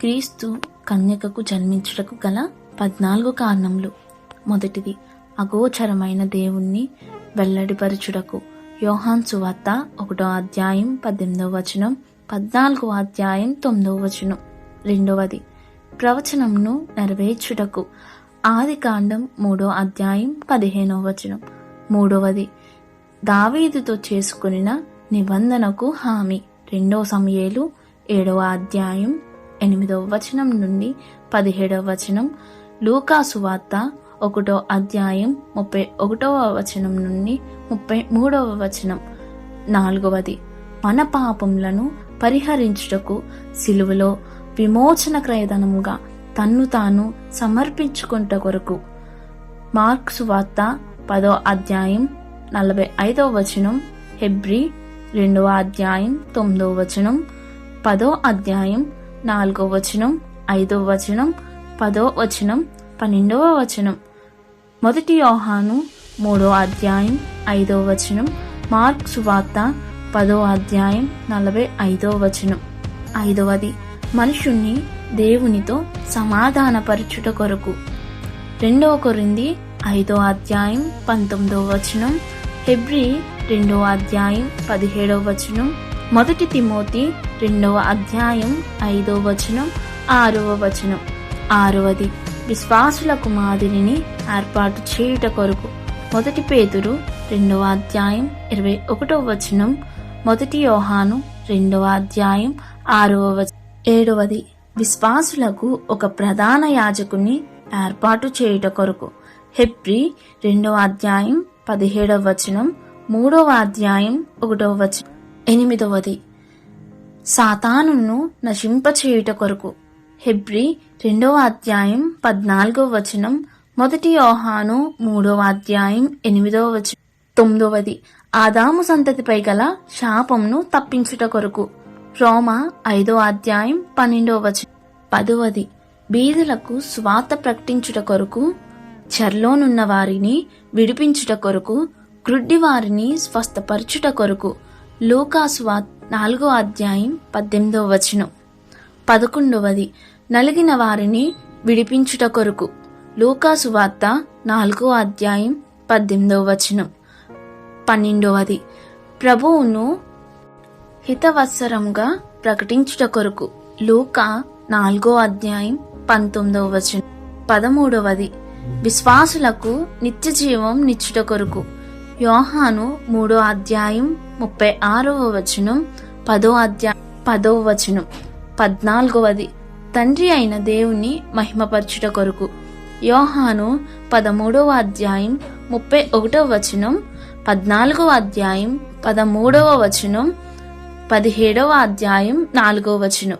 క్రీస్తు కన్యకకు జన్మించుటకు గల 14 కారణములు. మొదటిది, అగోచరమైన దేవుణ్ణి వెల్లడిపరచుటకు. యోహాను సువార్త 1వ అధ్యాయం 18వ వచనం, 14వ అధ్యాయం 9వ వచనం. రెండవది, ప్రవచనమును నెరవేర్చుటకు. ఆదికాండం 3వ అధ్యాయం 15వ వచనం. మూడవది, దావీదుతో చేసుకున్న నిబంధనకు హామీ. 2 సమూయేలు 7వ అధ్యాయం 8వ వచనం నుండి 17వ వచనం. లూకా సువార్త 1వ అధ్యాయం 31వ వచనం నుండి 33వ వచనం. నాలుగవది, మన పాపములను పరిహరించుటకు సిలువలో విమోచన క్రయధనముగా తన్ను తాను సమర్పించుకుంట కొరకు. మార్కు సువార్త 10వ అధ్యాయం 45వ వచనం, హెబ్రీ 2వ అధ్యాయం 9వ వచనం, 10వ అధ్యాయం 4వ వచనం, 5వ వచనం, 10వ వచనం, 12వ వచనం. మొదటి యోహాను 3వ అధ్యాయం 5వ వచనం, మార్కు సువార్త 10వ అధ్యాయం 45వ వచనం. ఐదవది, మనుషుణ్ణి దేవునితో సమాధానపరచుట కొరకు. 2 కొరింథీ 5వ అధ్యాయం 19వ వచనం, హెబ్రీ 2వ అధ్యాయం 17వ వచనం, మొదటి తిమోతి 2వ అధ్యాయం 5వ వచనం, 6వ వచనం. ఆరవది, విశ్వాసులకు మాదిరిని ఏర్పాటు చేయుట కొరకు. మొదటి పేతురు 2వ అధ్యాయం 21వ వచనం, మొదటి యోహాను 2వ అధ్యాయం 6వ వచనం. ఏడవది, విశ్వాసులకు ఒక ప్రధాన యాజకుని ఏర్పాటు చేయుట కొరకు. హెబ్రీ 2వ అధ్యాయం 17వ వచనం, 3వ అధ్యాయం 1వ వచనం. ఎనిమిదవది, సాతానును నశింపచేయుట కొరకు. హెబ్రీ 2వ అధ్యాయం 14వ వచనం, మొదటి యోహాను 3వ అధ్యాయం 8వ వచనం. తొమ్మిదవది, ఆదాము సంతతిపై గల శాపంను తప్పించుట కొరకు. రోమా 5వ అధ్యాయం 12వ వచనం. 10వది, బీదలకు సువార్త ప్రకటించుట కొరకు, చెరలోనున్న వారిని విడిపించుట కొరకు, గ్రుడ్డి వారిని స్వస్థపరచుట కొరకు. లూకా సువార్త 4వ అధ్యాయం 18వ వచనం. 11వది, నలిగిన వారిని విడిపించుట కొరకు. లూకా సువార్త 4వ అధ్యాయం 18వ వచనం. 12వది, ప్రభువును హితవత్సరంగా ప్రకటించుట కొరకు. లూకా 4వ అధ్యాయం 19వ వచనం. 13వది, విశ్వాసులకు నిత్య జీవం నిచ్చుట కొరకు. యోహాను 3వ అధ్యాయం 36వ వచనం, 10వ అధ్యాయం 10వ వచనం. 14వది, తండ్రి అయిన దేవుని మహిమపరచుట కొరకు. యోహాను 13వ అధ్యాయం 31వ వచనం, 14వ అధ్యాయం 13వ వచనం, 17వ అధ్యాయం 4వ వచనం.